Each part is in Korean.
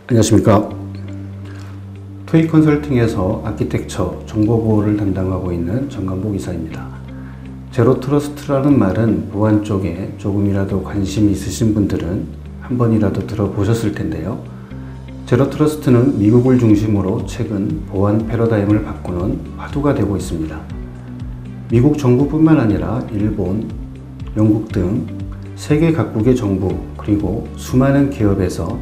안녕하십니까. 토익 컨설팅에서 아키텍처 정보보호를 담당하고 있는 정관복 이사입니다. 제로트러스트라는 말은 보안 쪽에 조금이라도 관심이 있으신 분들은 한 번이라도 들어보셨을 텐데요. 제로트러스트는 미국을 중심으로 최근 보안 패러다임을 바꾸는 화두가 되고 있습니다. 미국 정부뿐만 아니라 일본, 영국 등 세계 각국의 정부 그리고 수많은 기업에서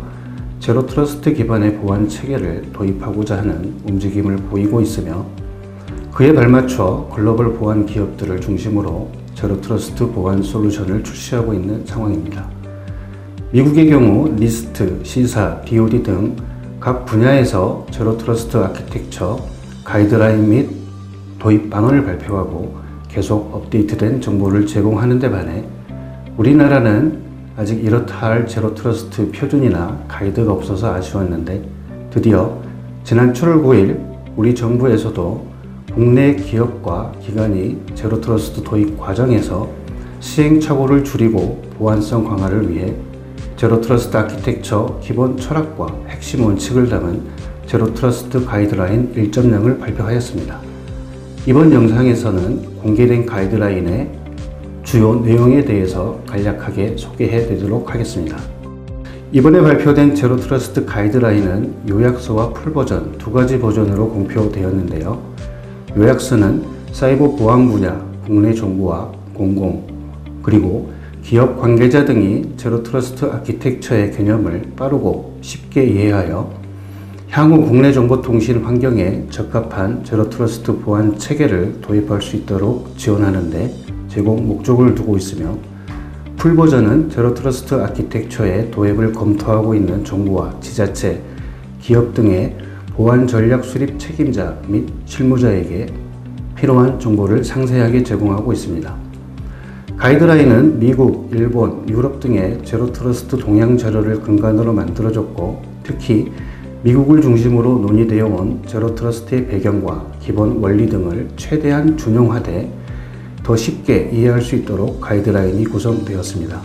제로트러스트 기반의 보안 체계를 도입하고자 하는 움직임을 보이고 있으며 그에 발맞춰 글로벌 보안 기업들을 중심으로 제로트러스트 보안 솔루션을 출시하고 있는 상황입니다. 미국의 경우 리스트, 시사, DoD 등 각 분야에서 제로트러스트 아키텍처, 가이드라인 및 도입 방안을 발표하고 계속 업데이트된 정보를 제공하는 데 반해 우리나라는 아직 이렇다 할 제로트러스트 표준이나 가이드가 없어서 아쉬웠는데 드디어 지난 7월 9일 우리 정부에서도 국내 기업과 기관이 제로트러스트 도입 과정에서 시행착오를 줄이고 보안성 강화를 위해 제로트러스트 아키텍처 기본 철학과 핵심 원칙을 담은 제로트러스트 가이드라인 1.0을 발표하였습니다. 이번 영상에서는 공개된 가이드라인의 주요 내용에 대해서 간략하게 소개해 드리도록 하겠습니다. 이번에 발표된 제로트러스트 가이드라인은 요약서와 풀버전 두 가지 버전으로 공표되었는데요. 요약서는 사이버 보안 분야, 국내 정부와 공공, 그리고 기업 관계자 등이 제로트러스트 아키텍처의 개념을 빠르고 쉽게 이해하여 향후 국내 정보통신 환경에 적합한 제로트러스트 보안 체계를 도입할 수 있도록 지원하는 데 제공 목적을 두고 있으며 풀버전은 제로트러스트 아키텍처의 도입을 검토하고 있는 정부와 지자체, 기업 등의 보안 전략 수립 책임자 및 실무자에게 필요한 정보를 상세하게 제공하고 있습니다. 가이드라인은 미국, 일본, 유럽 등의 제로트러스트 동향 자료를 근간으로 만들어졌고 특히 미국을 중심으로 논의되어 온 제로트러스트의 배경과 기본 원리 등을 최대한 준용하되 더 쉽게 이해할 수 있도록 가이드라인이 구성되었습니다.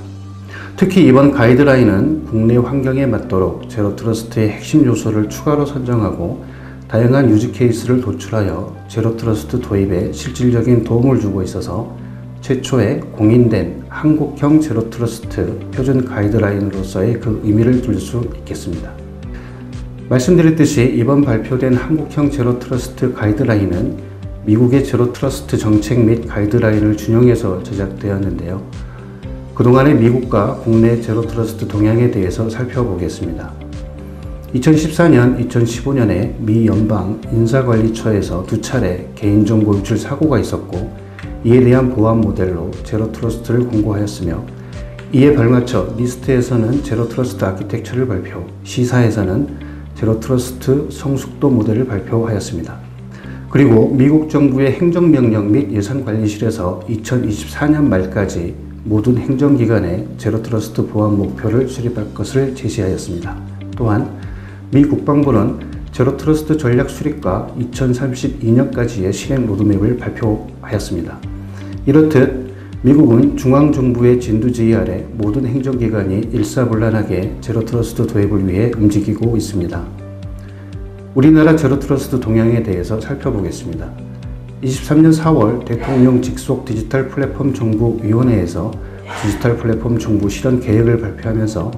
특히 이번 가이드라인은 국내 환경에 맞도록 제로트러스트의 핵심 요소를 추가로 선정하고 다양한 유지 케이스를 도출하여 제로트러스트 도입에 실질적인 도움을 주고 있어서 최초의 공인된 한국형 제로트러스트 표준 가이드라인으로서의 그 의미를 둘 수 있겠습니다. 말씀드렸듯이 이번 발표된 한국형 제로트러스트 가이드라인은 미국의 제로트러스트 정책 및 가이드라인을 준용해서 제작되었는데요. 그동안의 미국과 국내 제로트러스트 동향에 대해서 살펴보겠습니다. 2014년, 2015년에 미 연방 인사관리처에서 두 차례 개인정보 유출 사고가 있었고 이에 대한 보안 모델로 제로트러스트를 공고하였으며 이에 발맞춰 리스트에서는 제로트러스트 아키텍처를 발표, 시사에서는 제로트러스트 성숙도 모델을 발표하였습니다. 그리고 미국 정부의 행정명령 및 예산관리실에서 2024년 말까지 모든 행정기관에 제로트러스트 보안 목표를 수립할 것을 제시하였습니다. 또한 미 국방부는 제로트러스트 전략 수립과 2032년까지의 실행 로드맵을 발표하였습니다. 이렇듯 미국은 중앙정부의 진두지휘 아래 모든 행정기관이 일사불란하게 제로트러스트 도입을 위해 움직이고 있습니다. 우리나라 제로트러스트 동향에 대해서 살펴보겠습니다. 23년 4월 대통령 직속 디지털 플랫폼 정부위원회에서 디지털 플랫폼 정부 실현 계획을 발표하면서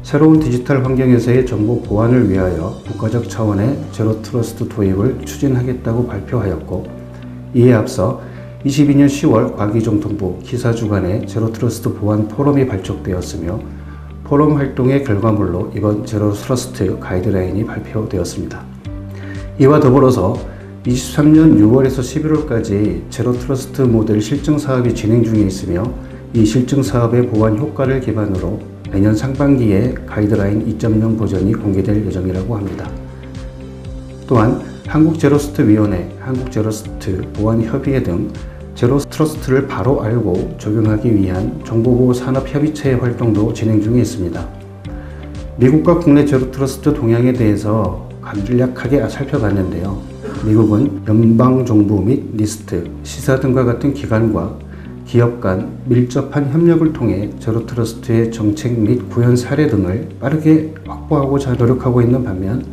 새로운 디지털 환경에서의 정보 보안을 위하여 국가적 차원의 제로트러스트 도입을 추진하겠다고 발표하였고 이에 앞서 22년 10월 과기정통부 기사주간에 제로트러스트 보안 포럼이 발족되었으며 포럼 활동의 결과물로 이번 제로트러스트 가이드라인이 발표되었습니다. 이와 더불어서 23년 6월에서 11월까지 제로트러스트 모델 실증 사업이 진행 중에 있으며 이 실증 사업의 보안 효과를 기반으로 내년 상반기에 가이드라인 2.0 버전이 공개될 예정이라고 합니다. 또한 한국제로트러스트위원회, 한국제로트러스트 보안협의회 등 제로트러스트를 바로 알고 적용하기 위한 정보보호 산업협의체의 활동도 진행 중에 있습니다. 미국과 국내 제로트러스트 동향에 대해서 간략하게 살펴봤는데요. 미국은 연방정부 및 리스트, 시사 등과 같은 기관과 기업 간 밀접한 협력을 통해 제로트러스트의 정책 및 구현 사례 등을 빠르게 확보하고자 노력하고 있는 반면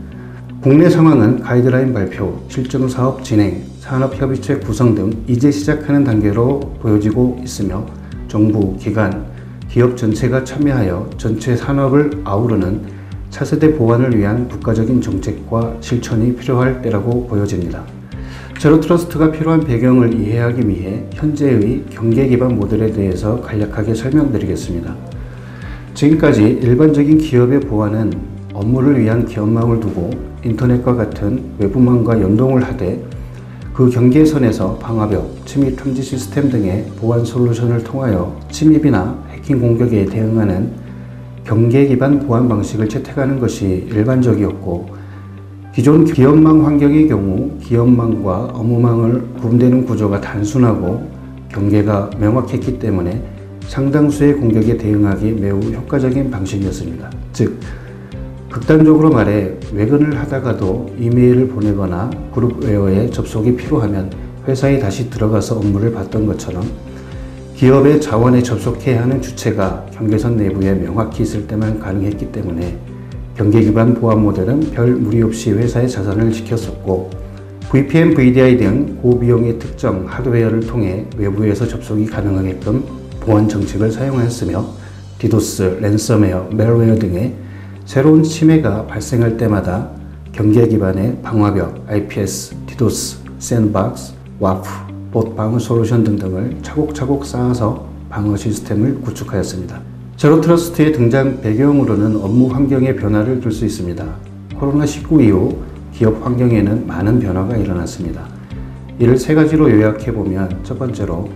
국내 상황은 가이드라인 발표, 실증 사업 진행, 산업협의체 구성 등 이제 시작하는 단계로 보여지고 있으며 정부, 기관, 기업 전체가 참여하여 전체 산업을 아우르는 차세대 보완을 위한 국가적인 정책과 실천이 필요할 때라고 보여집니다. 제로트러스트가 필요한 배경을 이해하기 위해 현재의 경계 기반 모델에 대해서 간략하게 설명드리겠습니다. 지금까지 일반적인 기업의 보안은 업무를 위한 기업망을 두고 인터넷과 같은 외부망과 연동을 하되 그 경계선에서 방화벽, 침입 탐지 시스템 등의 보안 솔루션을 통하여 침입이나 해킹 공격에 대응하는 경계 기반 보안 방식을 채택하는 것이 일반적이었고 기존 기업망 환경의 경우 기업망과 업무망을 구분되는 구조가 단순하고 경계가 명확했기 때문에 상당수의 공격에 대응하기 매우 효과적인 방식이었습니다. 즉, 극단적으로 말해 외근을 하다가도 이메일을 보내거나 그룹웨어에 접속이 필요하면 회사에 다시 들어가서 업무를 받던 것처럼 기업의 자원에 접속해야 하는 주체가 경계선 내부에 명확히 있을 때만 가능했기 때문에 경계 기반 보안 모델은 별 무리 없이 회사의 자산을 지켰었고 VPN, VDI 등 고비용의 특정 하드웨어를 통해 외부에서 접속이 가능하게끔 보안 정책을 사용하였으며 디도스, 랜섬웨어, 멜웨어 등의 새로운 침해가 발생할 때마다 경계 기반의 방화벽, IPS, 디도스, 샌드박스, 와프, 봇 방어 솔루션 등등을 차곡차곡 쌓아서 방어 시스템을 구축하였습니다. 제로트러스트의 등장 배경으로는 업무 환경의 변화를 들 수 있습니다. 코로나19 이후 기업 환경에는 많은 변화가 일어났습니다. 이를 세 가지로 요약해보면 첫 번째로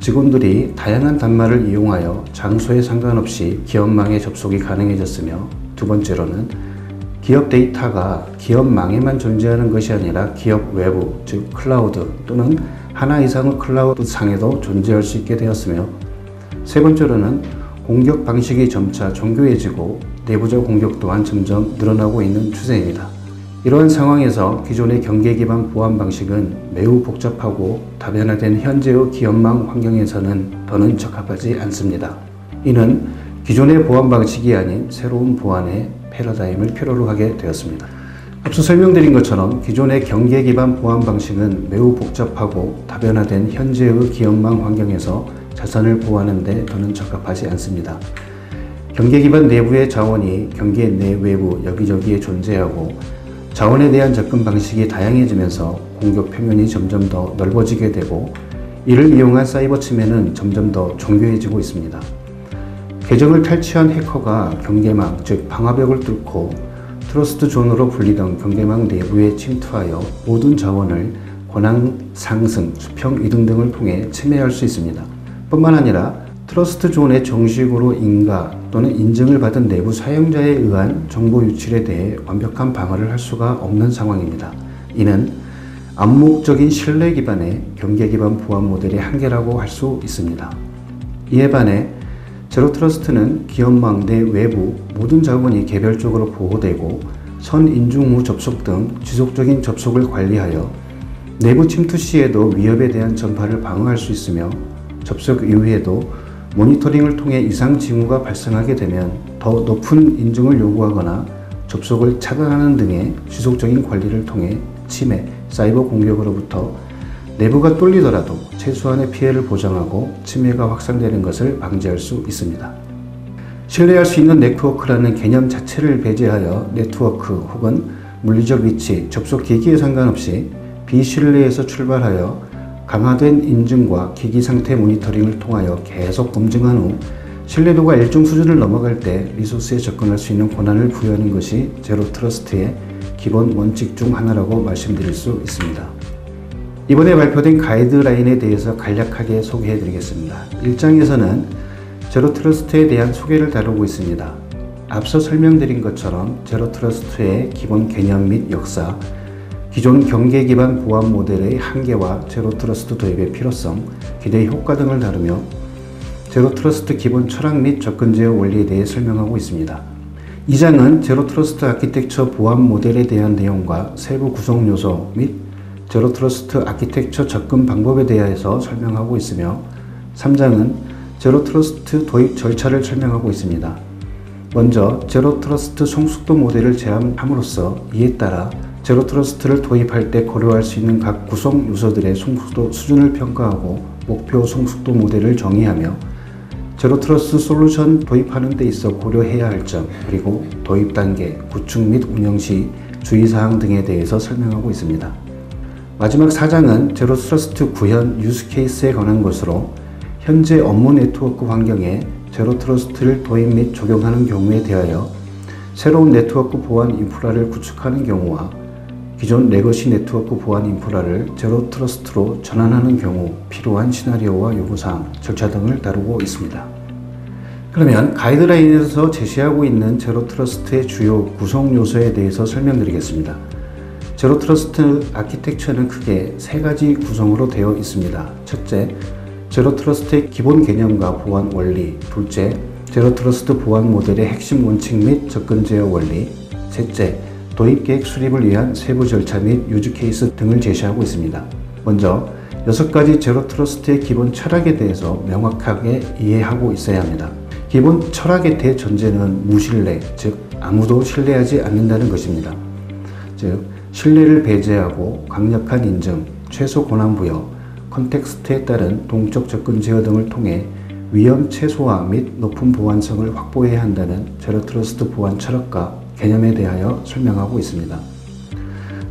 직원들이 다양한 단말을 이용하여 장소에 상관없이 기업망에 접속이 가능해졌으며 두 번째로는 기업 데이터가 기업망에만 존재하는 것이 아니라 기업 외부, 즉 클라우드 또는 하나 이상의 클라우드 상에도 존재할 수 있게 되었으며 세 번째로는 공격 방식이 점차 정교해지고 내부적 공격 또한 점점 늘어나고 있는 추세입니다. 이러한 상황에서 기존의 경계 기반 보안 방식은 매우 복잡하고 다변화된 현재의 기업망 환경에서는 더는 적합하지 않습니다. 이는 기존의 보안 방식이 아닌 새로운 보안의 패러다임을 필요로 하게 되었습니다. 앞서 설명드린 것처럼 기존의 경계 기반 보안 방식은 매우 복잡하고 다변화된 현재의 기업망 환경에서 자산을 보호하는 데 더는 적합하지 않습니다. 경계 기반 내부의 자원이 경계 내 외부 여기저기에 존재하고 자원에 대한 접근 방식이 다양해지면서 공격 표면이 점점 더 넓어지게 되고 이를 이용한 사이버 침해는 점점 더 정교해지고 있습니다. 계정을 탈취한 해커가 경계망, 즉 방화벽을 뚫고 트러스트 존으로 불리던 경계망 내부에 침투하여 모든 자원을 권한 상승, 수평 이동 등을 통해 침해할 수 있습니다. 뿐만 아니라 트러스트 존의 정식으로 인가 또는 인증을 받은 내부 사용자에 의한 정보 유출에 대해 완벽한 방어를 할 수가 없는 상황입니다. 이는 암묵적인 신뢰 기반의 경계 기반 보안 모델의 한계라고 할 수 있습니다. 이에 반해 제로트러스트는 기업망 내 외부 모든 자원이 개별적으로 보호되고 선인증 후 접속 등 지속적인 접속을 관리하여 내부 침투 시에도 위협에 대한 전파를 방어할 수 있으며 접속 이후에도 모니터링을 통해 이상 징후가 발생하게 되면 더 높은 인증을 요구하거나 접속을 차단하는 등의 지속적인 관리를 통해 침해, 사이버 공격으로부터 내부가 뚫리더라도 최소한의 피해를 보장하고 침해가 확산되는 것을 방지할 수 있습니다. 신뢰할 수 있는 네트워크라는 개념 자체를 배제하여 네트워크 혹은 물리적 위치, 접속 기기에 상관없이 비신뢰에서 출발하여 강화된 인증과 기기 상태 모니터링을 통하여 계속 검증한 후 신뢰도가 일정 수준을 넘어갈 때 리소스에 접근할 수 있는 권한을 부여하는 것이 제로트러스트의 기본 원칙 중 하나라고 말씀드릴 수 있습니다. 이번에 발표된 가이드라인에 대해서 간략하게 소개해 드리겠습니다. 1장에서는 제로트러스트에 대한 소개를 다루고 있습니다. 앞서 설명드린 것처럼 제로트러스트의 기본 개념 및 역사, 기존 경계 기반 보안 모델의 한계와 제로트러스트 도입의 필요성, 기대 효과 등을 다루며 제로트러스트 기본 철학 및 접근 제어 원리에 대해 설명하고 있습니다. 2장은 제로트러스트 아키텍처 보안 모델에 대한 내용과 세부 구성 요소 및 제로트러스트 아키텍처 접근 방법에 대해서 설명하고 있으며 3장은 제로 트러스트 도입 절차를 설명하고 있습니다. 먼저 제로 트러스트 성숙도 모델을 제안함으로써 이에 따라 제로 트러스트를 도입할 때 고려할 수 있는 각 구성 요소들의 성숙도 수준을 평가하고 목표 성숙도 모델을 정의하며 제로 트러스트 솔루션 도입하는 데 있어 고려해야 할 점, 그리고 도입 단계, 구축 및 운영 시 주의사항 등에 대해서 설명하고 있습니다. 마지막 4장은 제로 트러스트 구현 유스 케이스에 관한 것으로 현재 업무 네트워크 환경에 제로 트러스트를 도입 및 적용하는 경우에 대하여 새로운 네트워크 보안 인프라를 구축하는 경우와 기존 레거시 네트워크 보안 인프라를 제로 트러스트로 전환하는 경우 필요한 시나리오와 요구사항, 절차 등을 다루고 있습니다. 그러면 가이드라인에서 제시하고 있는 제로 트러스트의 주요 구성 요소에 대해서 설명드리겠습니다. 제로 트러스트 아키텍처는 크게 3가지 구성으로 되어 있습니다. 첫째, 제로 트러스트의 기본 개념과 보안 원리. 둘째, 제로 트러스트 보안 모델의 핵심 원칙 및 접근 제어 원리. 셋째, 도입 계획 수립을 위한 세부 절차 및 유즈 케이스 등을 제시하고 있습니다. 먼저 6가지 제로 트러스트의 기본 철학에 대해서 명확하게 이해하고 있어야 합니다. 기본 철학의 대전제는 무신뢰, 즉 아무도 신뢰하지 않는다는 것입니다. 즉 신뢰를 배제하고 강력한 인증, 최소 권한 부여, 컨텍스트에 따른 동적 접근 제어 등을 통해 위험 최소화 및 높은 보안성을 확보해야 한다는 제로 트러스트 보안 철학과 개념에 대하여 설명하고 있습니다.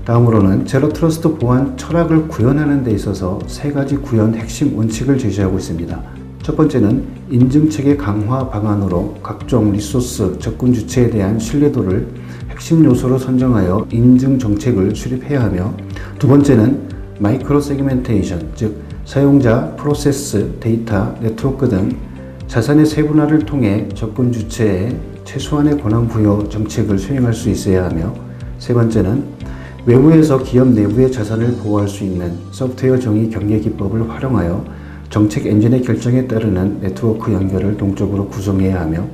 다음으로는 제로 트러스트 보안 철학을 구현하는 데 있어서 3가지 구현 핵심 원칙을 제시하고 있습니다. 첫 번째는 인증체계 강화 방안으로 각종 리소스, 접근 주체에 대한 신뢰도를 핵심 요소로 선정하여 인증 정책을 수립해야 하며, 두 번째는 마이크로 세그멘테이션, 즉 사용자, 프로세스, 데이터, 네트워크 등 자산의 세분화를 통해 접근 주체에 최소한의 권한 부여 정책을 수행할 수 있어야 하며, 세 번째는 외부에서 기업 내부의 자산을 보호할 수 있는 소프트웨어 정의 경계 기법을 활용하여 정책 엔진의 결정에 따르는 네트워크 연결을 동적으로 구성해야 하며,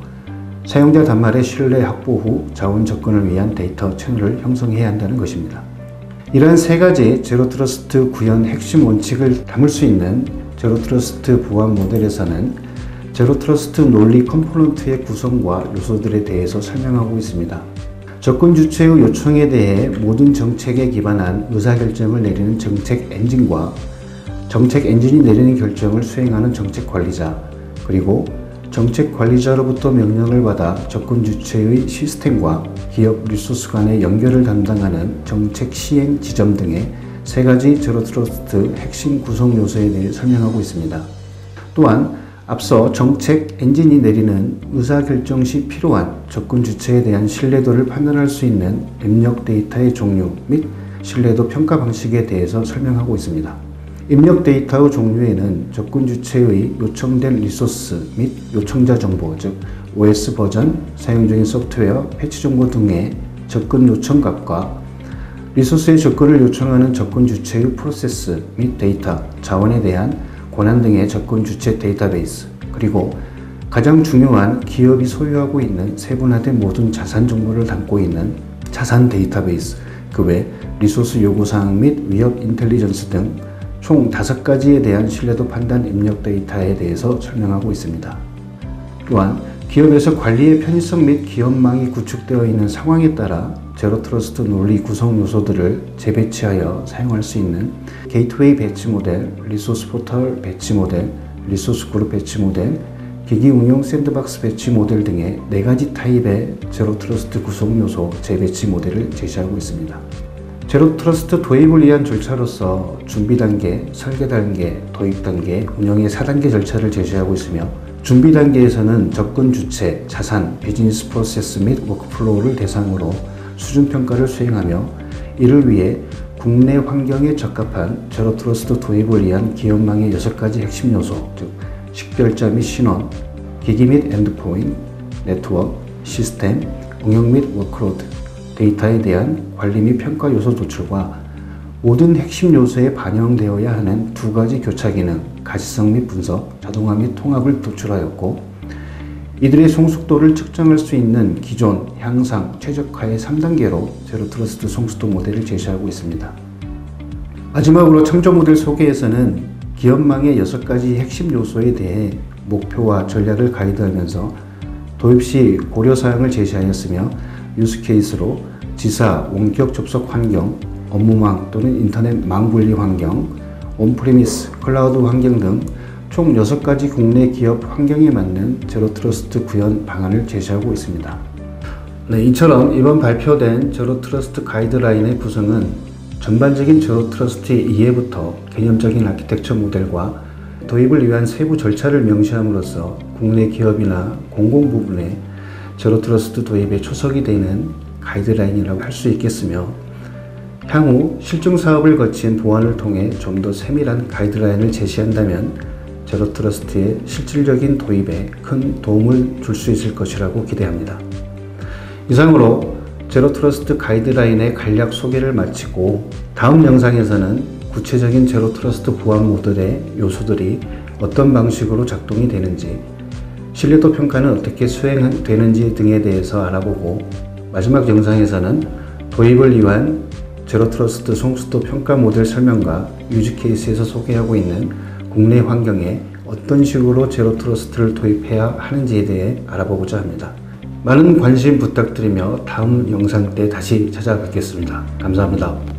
사용자 단말의 신뢰 확보 후 자원 접근을 위한 데이터 채널을 형성해야 한다는 것입니다. 이러한 3가지 제로 트러스트 구현 핵심 원칙을 담을 수 있는 제로 트러스트 보안 모델에서는 제로 트러스트 논리 컴포넌트의 구성과 요소들에 대해서 설명하고 있습니다. 접근 주체의 요청에 대해 모든 정책에 기반한 의사결정을 내리는 정책 엔진과 정책 엔진이 내리는 결정을 수행하는 정책 관리자, 그리고 정책 관리자로부터 명령을 받아 접근 주체의 시스템과 기업 리소스 간의 연결을 담당하는 정책 시행 지점 등의 3가지 제로 트러스트 핵심 구성 요소에 대해 설명하고 있습니다. 또한 앞서 정책 엔진이 내리는 의사결정 시 필요한 접근 주체에 대한 신뢰도를 판단할 수 있는 입력 데이터의 종류 및 신뢰도 평가 방식에 대해서 설명하고 있습니다. 입력 데이터의 종류에는 접근 주체의 요청된 리소스 및 요청자 정보, 즉 OS 버전, 사용 중인 소프트웨어, 패치 정보 등의 접근 요청값과 리소스의 접근을 요청하는 접근 주체의 프로세스 및 데이터, 자원에 대한 권한 등의 접근 주체 데이터베이스, 그리고 가장 중요한 기업이 소유하고 있는 세분화된 모든 자산 정보를 담고 있는 자산 데이터베이스, 그 외 리소스 요구사항 및 위협 인텔리전스 등 총 5가지에 대한 신뢰도 판단 입력 데이터에 대해서 설명하고 있습니다. 또한 기업에서 관리의 편의성 및 기업망이 구축되어 있는 상황에 따라 제로 트러스트 논리 구성 요소들을 재배치하여 사용할 수 있는 게이트웨이 배치 모델, 리소스 포털 배치 모델, 리소스 그룹 배치 모델, 기기 응용 샌드박스 배치 모델 등의 4가지 타입의 제로 트러스트 구성 요소 재배치 모델을 제시하고 있습니다. 제로 트러스트 도입을 위한 절차로서 준비 단계, 설계 단계, 도입 단계, 운영의 4단계 절차를 제시하고 있으며, 준비 단계에서는 접근 주체, 자산, 비즈니스 프로세스 및 워크플로우를 대상으로 수준 평가를 수행하며, 이를 위해 국내 환경에 적합한 제로 트러스트 도입을 위한 기업망의 6가지 핵심 요소, 즉 식별자 및 신원, 기기 및 엔드포인트, 네트워크, 시스템, 응용 및 워크로드, 데이터에 대한 관리 및 평가 요소 도출과 모든 핵심 요소에 반영되어야 하는 2가지 교차 기능, 가시성 및 분석, 자동화 및 통합을 도출하였고, 이들의 성숙도를 측정할 수 있는 기존, 향상, 최적화의 3단계로 제로 트러스트 성숙도 모델을 제시하고 있습니다. 마지막으로 창조 모델 소개에서는 기업망의 6가지 핵심 요소에 대해 목표와 전략을 가이드하면서 도입 시 고려사항을 제시하였으며 유스케이스로 지사, 원격 접속 환경, 업무망 또는 인터넷 망 분리 환경, 온프리미스, 클라우드 환경 등 총 6가지 국내 기업 환경에 맞는 제로트러스트 구현 방안을 제시하고 있습니다. 네, 이처럼 이번 발표된 제로트러스트 가이드라인의 구성은 전반적인 제로트러스트의 이해부터 개념적인 아키텍처 모델과 도입을 위한 세부 절차를 명시함으로써 국내 기업이나 공공 부분에 제로트러스트 도입에 초석이 되는 가이드라인이라고 할 수 있겠으며, 향후 실증 사업을 거친 보완을 통해 좀 더 세밀한 가이드라인을 제시한다면 제로트러스트의 실질적인 도입에 큰 도움을 줄 수 있을 것이라고 기대합니다. 이상으로 제로트러스트 가이드라인의 간략 소개를 마치고, 다음 영상에서는 구체적인 제로트러스트 보안 모델의 요소들이 어떤 방식으로 작동이 되는지, 신뢰도 평가는 어떻게 수행되는지 등에 대해서 알아보고, 마지막 영상에서는 도입을 위한 제로트러스트 성숙도 평가 모델 설명과 유즈 케이스에서 소개하고 있는 국내 환경에 어떤 식으로 제로트러스트를 도입해야 하는지에 대해 알아보고자 합니다. 많은 관심 부탁드리며 다음 영상 때 다시 찾아뵙겠습니다. 감사합니다.